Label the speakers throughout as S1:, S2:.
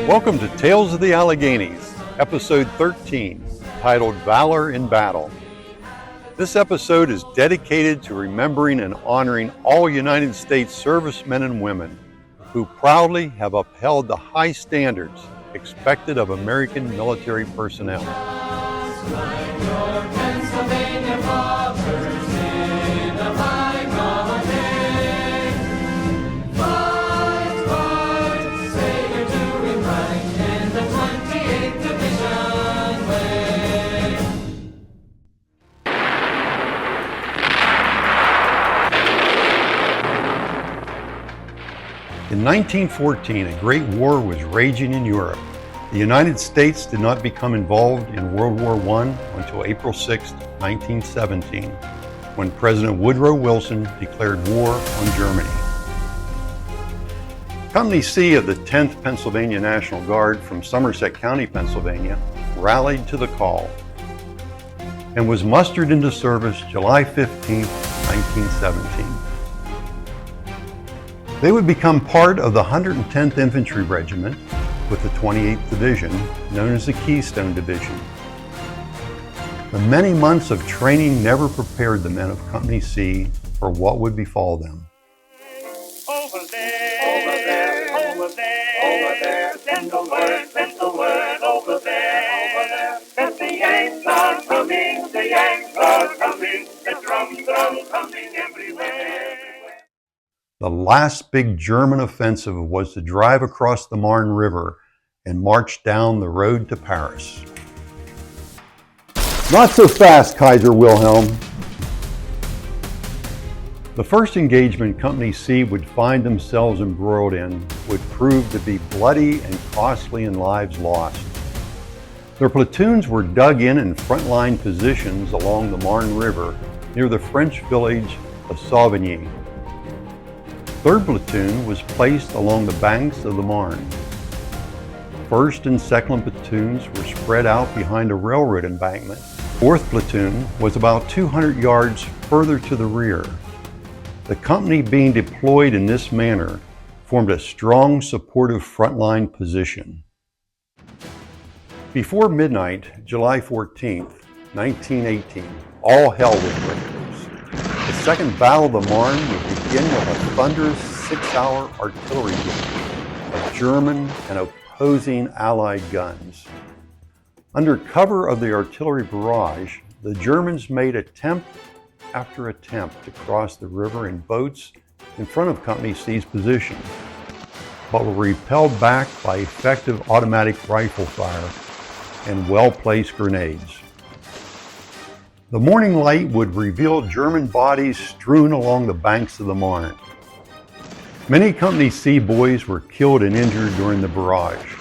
S1: Welcome to Tales of the Alleghenies, episode 13, titled Valor in Battle. This episode is dedicated to remembering and honoring all United States servicemen and women who proudly have upheld the high standards expected of American military personnel. In 1914, a great war was raging in Europe. The United States did not become involved in World War I until April 6, 1917, when President Woodrow Wilson declared war on Germany. Company C of the 10th Pennsylvania National Guard from Somerset County, Pennsylvania, rallied to the call and was mustered into service July 15, 1917. They would become part of the 110th Infantry Regiment with the 28th Division, known as the Keystone Division. The many months of training never prepared the men of Company C for what would befall them.
S2: Over there, over there, send the word, over there, that the Yanks are coming, the drum coming everywhere.
S1: The last big German offensive was to drive across the Marne River and march down the road to Paris. Not so fast, Kaiser Wilhelm. The first engagement Company C would find themselves embroiled in would prove to be bloody and costly in lives lost. Their platoons were dug in frontline positions along the Marne River near the French village of Sauvigny. 3rd Platoon was placed along the banks of the Marne. 1st and 2nd Platoons were spread out behind a railroad embankment. 4th Platoon was about 200 yards further to the rear. The company being deployed in this manner formed a strong supportive frontline position. Before midnight, July 14, 1918, all hell was breaking loose. The Second Battle of the Marne would begin with a thunderous 6-hour artillery duel of German and opposing Allied guns. Under cover of the artillery barrage, the Germans made attempt after attempt to cross the river in boats in front of Company C's position, but were repelled back by effective automatic rifle fire and well-placed grenades. The morning light would reveal German bodies strewn along the banks of the Marne. Many Company C boys were killed and injured during the barrage.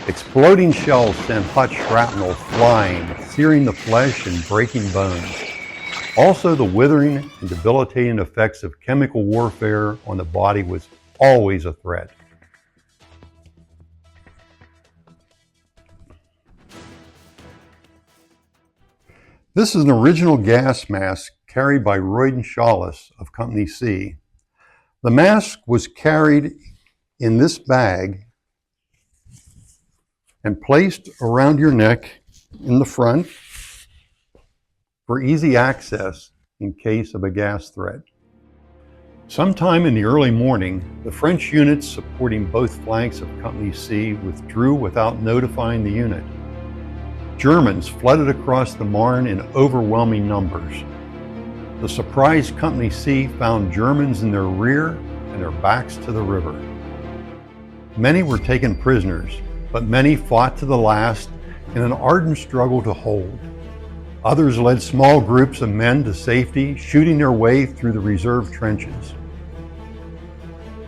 S1: Exploding shells sent hot shrapnel flying, searing the flesh and breaking bones. Also, the withering and debilitating effects of chemical warfare on the body was always a threat. This is an original gas mask carried by Royden Shawless of Company C. The mask was carried in this bag and placed around your neck in the front for easy access in case of a gas threat. Sometime in the early morning, the French units supporting both flanks of Company C withdrew without notifying the unit. Germans flooded across the Marne in overwhelming numbers. The surprised Company C found Germans in their rear and their backs to the river. Many were taken prisoners, but many fought to the last in an ardent struggle to hold. Others led small groups of men to safety, shooting their way through the reserve trenches.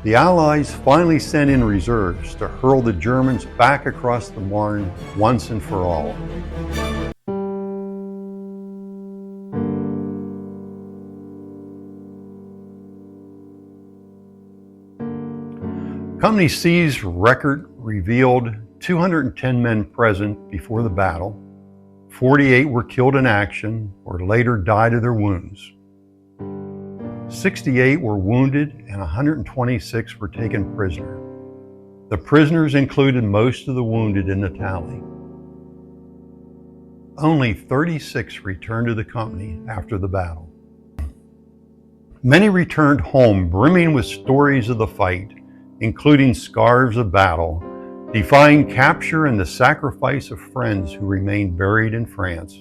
S1: The Allies finally sent in reserves to hurl the Germans back across the Marne once and for all. Company C's record revealed 210 men present before the battle. 48 were killed in action or later died of their wounds. 68 were wounded and 126 were taken prisoner. The prisoners included most of the wounded in the tally. Only 36 returned to the company after the battle. Many returned home brimming with stories of the fight, including scars of battle, defying capture and the sacrifice of friends who remained buried in France.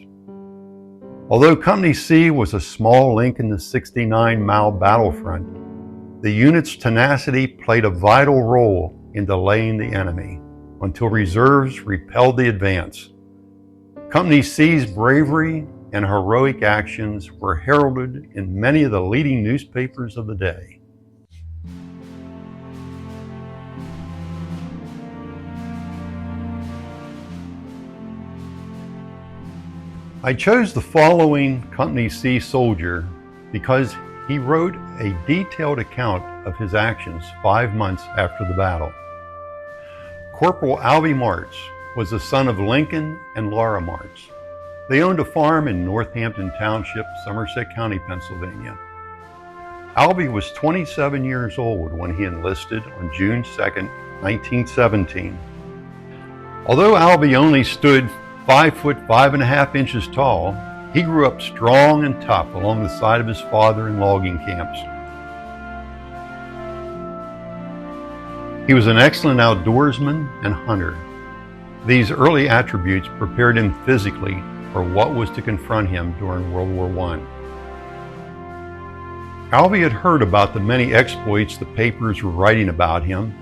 S1: Although Company C was a small link in the 69-mile battlefront, the unit's tenacity played a vital role in delaying the enemy until reserves repelled the advance. Company C's bravery and heroic actions were heralded in many of the leading newspapers of the day. I chose the following Company C soldier because he wrote a detailed account of his actions 5 months after the battle. Corporal Alvey Martz was the son of Lincoln and Laura Martz. They owned a farm in Northampton Township, Somerset County, Pennsylvania. Alvey was 27 years old when he enlisted on June 2, 1917. Although Alvey only stood 5 foot 5.5 tall, he grew up strong and tough along the side of his father in logging camps. He was an excellent outdoorsman and hunter. These early attributes prepared him physically for what was to confront him during World War I. Alvey had heard about the many exploits the papers were writing about him,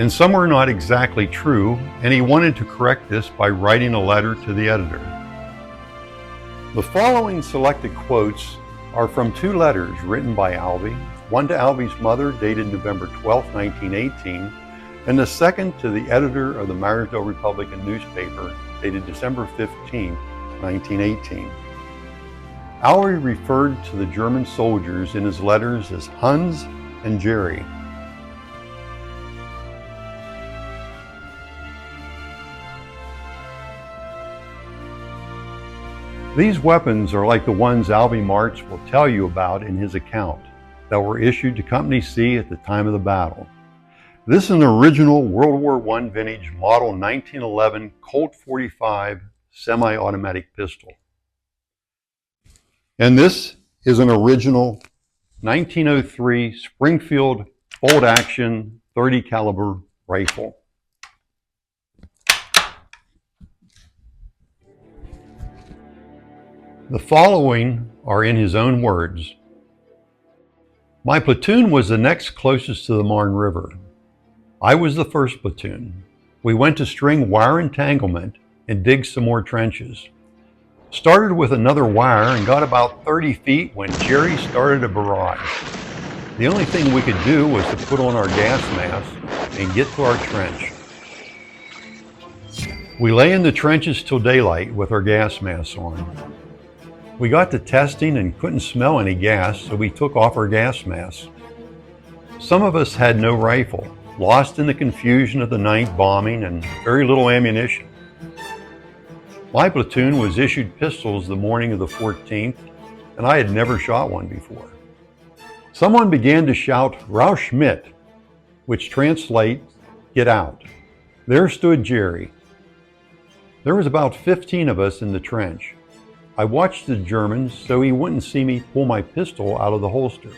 S1: and some were not exactly true, and he wanted to correct this by writing a letter to the editor. The following selected quotes are from 2 letters written by Alvey, one to Alvey's mother dated November 12, 1918, and the second to the editor of the Marysville Republican newspaper dated December 15, 1918. Alvey referred to the German soldiers in his letters as Hans and Jerry. These weapons are like the ones Alvey Martz will tell you about in his account that were issued to Company C at the time of the battle. This is an original World War I vintage model 1911 Colt 45 semi-automatic pistol. And this is an original 1903 Springfield bolt-action 30 caliber rifle. The following are in his own words. My platoon was the next closest to the Marne River. I was the first platoon. We went to string wire entanglement and dig some more trenches. Started with another wire and got about 30 feet when Jerry started a barrage. The only thing we could do was to put on our gas mask and get to our trench. We lay in the trenches till daylight with our gas masks on. We got to testing and couldn't smell any gas, so we took off our gas masks. Some of us had no rifle, lost in the confusion of the night bombing and very little ammunition. My platoon was issued pistols the morning of the 14th, and I had never shot one before. Someone began to shout, "Raus mit," which translates, "Get out." There stood Jerry. There was about 15 of us in the trench. I watched the Germans so he wouldn't see me pull my pistol out of the holster.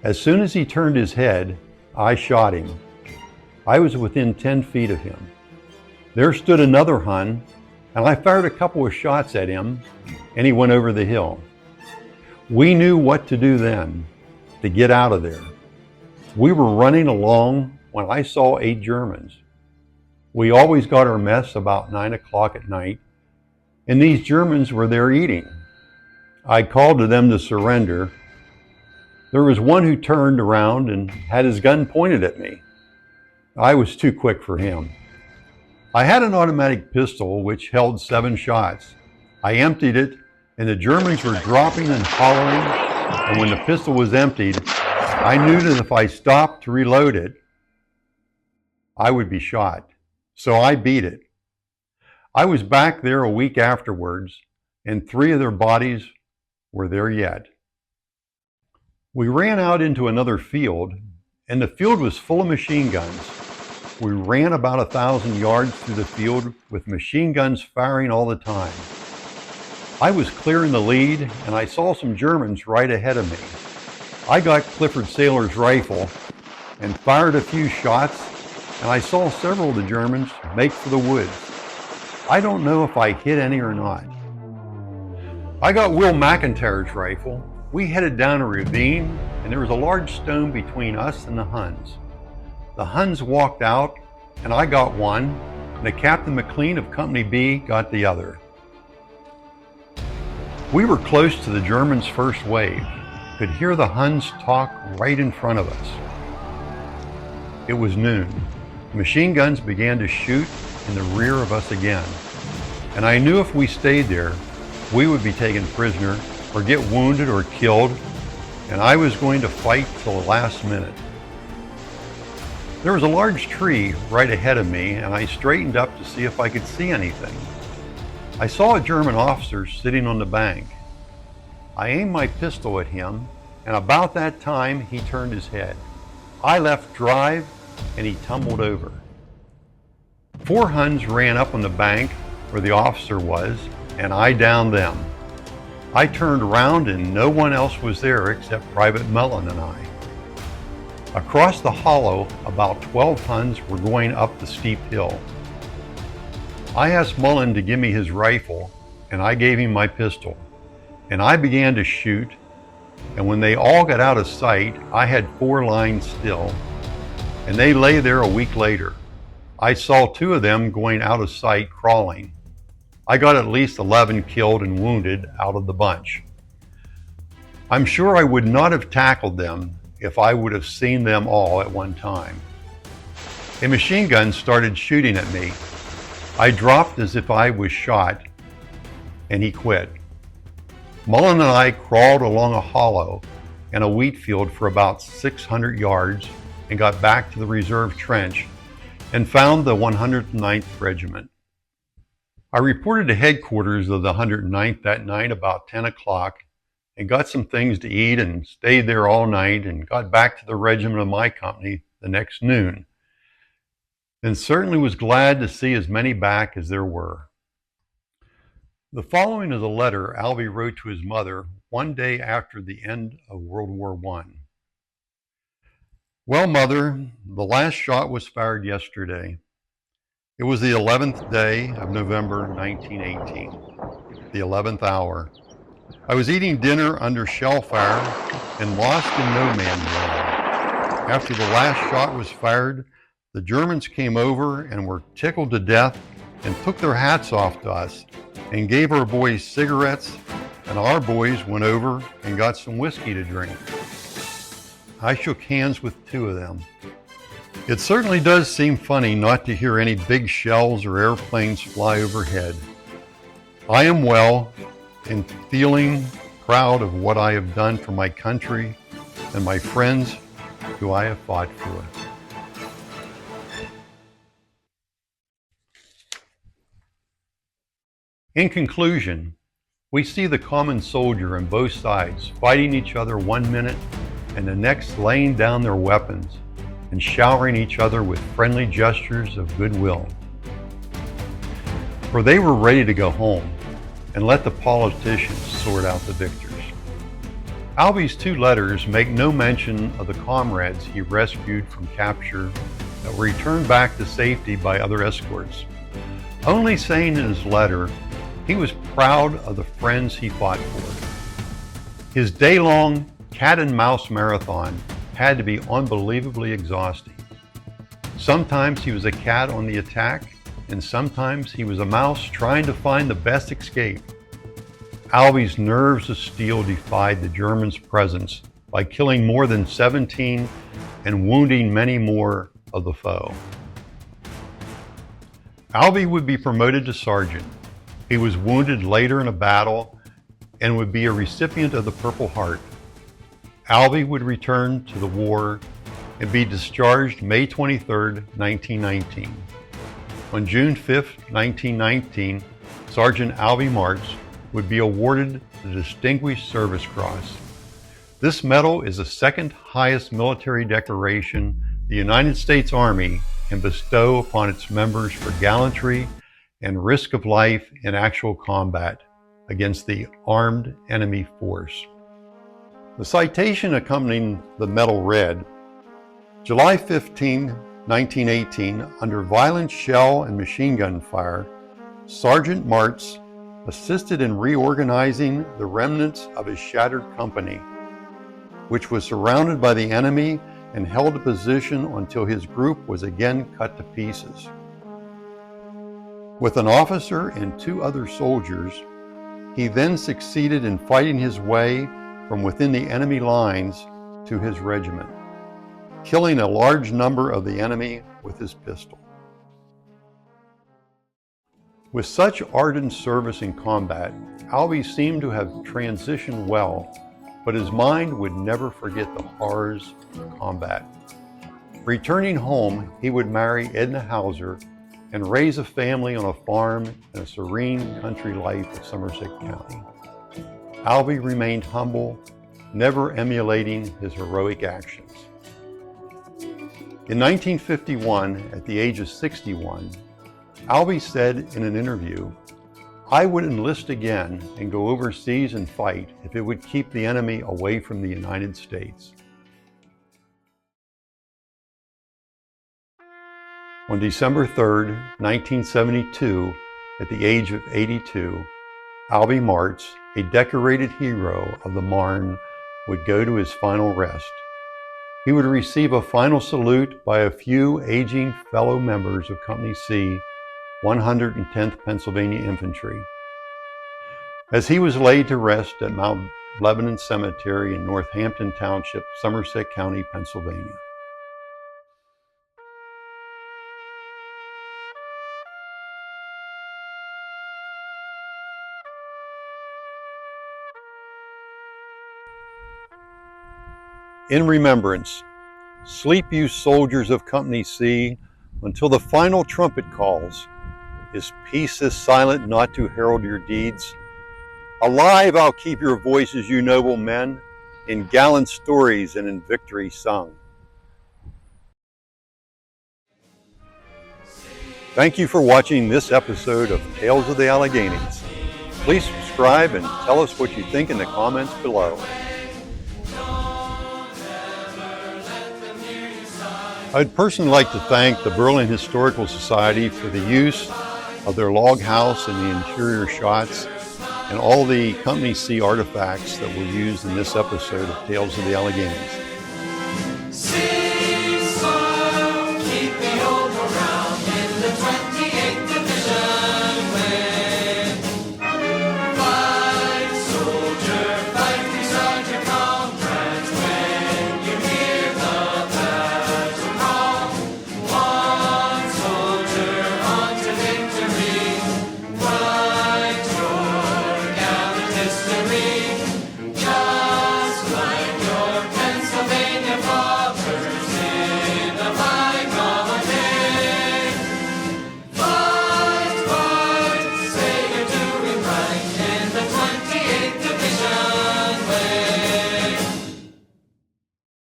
S1: As soon as he turned his head, I shot him. I was within 10 feet of him. There stood another Hun, and I fired a couple of shots at him, and he went over the hill. We knew what to do then, to get out of there. We were running along when I saw 8 Germans. We always got our mess about 9 o'clock at night, and these Germans were there eating. I called to them to surrender. There was one who turned around and had his gun pointed at me. I was too quick for him. I had an automatic pistol which held 7 shots. I emptied it, and the Germans were dropping and hollering, and when the pistol was emptied, I knew that if I stopped to reload it, I would be shot. So I beat it. I was back there a week afterwards, and 3 of their bodies were there yet. We ran out into another field, and the field was full of machine guns. We ran about 1,000 yards through the field with machine guns firing all the time. I was clear in the lead, and I saw some Germans right ahead of me. I got Clifford Saylor's rifle and fired a few shots, and I saw several of the Germans make for the woods. I don't know if I hit any or not. I got Will McIntyre's rifle. We headed down a ravine, and there was a large stone between us and the Huns. The Huns walked out, and I got one, and the Captain McLean of Company B got the other. We were close to the Germans' first wave, could hear the Huns talk right in front of us. It was noon. Machine guns began to shoot in the rear of us again, and I knew if we stayed there, we would be taken prisoner or get wounded or killed, and I was going to fight till the last minute. There was a large tree right ahead of me, and I straightened up to see if I could see anything. I saw a German officer sitting on the bank. I aimed my pistol at him, and about that time he turned his head. I left drive, and he tumbled over. 4 Huns ran up on the bank where the officer was, and I downed them. I turned around and no one else was there except Private Mellon and I. Across the hollow, about 12 Huns were going up the steep hill. I asked Mullen to give me his rifle, and I gave him my pistol. And I began to shoot, and when they all got out of sight, I had 4 lying still, and they lay there a week later. I saw 2 of them going out of sight crawling. I got at least 11 killed and wounded out of the bunch. I'm sure I would not have tackled them if I would have seen them all at one time. A machine gun started shooting at me. I dropped as if I was shot, and he quit. Mullen and I crawled along a hollow and a wheat field for about 600 yards and got back to the reserve trench and found the 109th Regiment. I reported to headquarters of the 109th that night about 10 o'clock and got some things to eat and stayed there all night and got back to the regiment of my company the next noon. And certainly was glad to see as many back as there were. The following is a letter Alvey wrote to his mother one day after the end of World War I. Well, Mother, the last shot was fired yesterday. It was the 11th day of November 1918, the 11th hour. I was eating dinner under shell fire and lost in no man's land. After the last shot was fired, the Germans came over and were tickled to death and took their hats off to us and gave our boys cigarettes, and our boys went over and got some whiskey to drink. I shook hands with 2 of them. It certainly does seem funny not to hear any big shells or airplanes fly overhead. I am well and feeling proud of what I have done for my country and my friends who I have fought for. In conclusion, we see the common soldier on both sides fighting each other one minute and the next laying down their weapons and showering each other with friendly gestures of goodwill. For they were ready to go home and let the politicians sort out the victors. Alvey's 2 letters make no mention of the comrades he rescued from capture that were returned back to safety by other escorts, only saying in his letter he was proud of the friends he fought for. His day-long cat-and-mouse marathon had to be unbelievably exhausting. Sometimes he was a cat on the attack, and sometimes he was a mouse trying to find the best escape. Alvey's nerves of steel defied the Germans' presence by killing more than 17 and wounding many more of the foe. Alvey would be promoted to sergeant. He was wounded later in a battle and would be a recipient of the Purple Heart. Alvey would return to the war and be discharged May 23, 1919. On June 5, 1919, Sergeant Alvey Martz would be awarded the Distinguished Service Cross. This medal is the 2nd highest military decoration the United States Army and bestow upon its members for gallantry and risk of life in actual combat against the armed enemy force. The citation accompanying the medal read, July 15, 1918, under violent shell and machine gun fire, Sergeant Martz assisted in reorganizing the remnants of his shattered company, which was surrounded by the enemy and held a position until his group was again cut to pieces. With an officer and 2 other soldiers, he then succeeded in fighting his way from within the enemy lines to his regiment, killing a large number of the enemy with his pistol. With such ardent service in combat, Alvey seemed to have transitioned well, but his mind would never forget the horrors of combat. Returning home, he would marry Edna Hauser and raise a family on a farm in a serene country life of Somerset County. Alvey remained humble, never emulating his heroic actions. In 1951, at the age of 61, Alvey said in an interview, "I would enlist again and go overseas and fight if it would keep the enemy away from the United States." On December 3, 1972, at the age of 82, Alvey Martz, a decorated hero of the Marne, would go to his final rest. He would receive a final salute by a few aging fellow members of Company C, 110th Pennsylvania Infantry. As he was laid to rest at Mount Lebanon Cemetery in Northampton Township, Somerset County, Pennsylvania. In remembrance, sleep you soldiers of Company C until the final trumpet calls. Is peace this silent not to herald your deeds? Alive I'll keep your voices, you noble men, in gallant stories and in victory sung. Thank you for watching this episode of Tales of the Alleghenies. Please subscribe and tell us what you think in the comments below. I'd personally like to thank the Berlin Historical Society for the use of their log house and the interior shots and all the Company C artifacts that were used in this episode of Tales of the Alleghenies.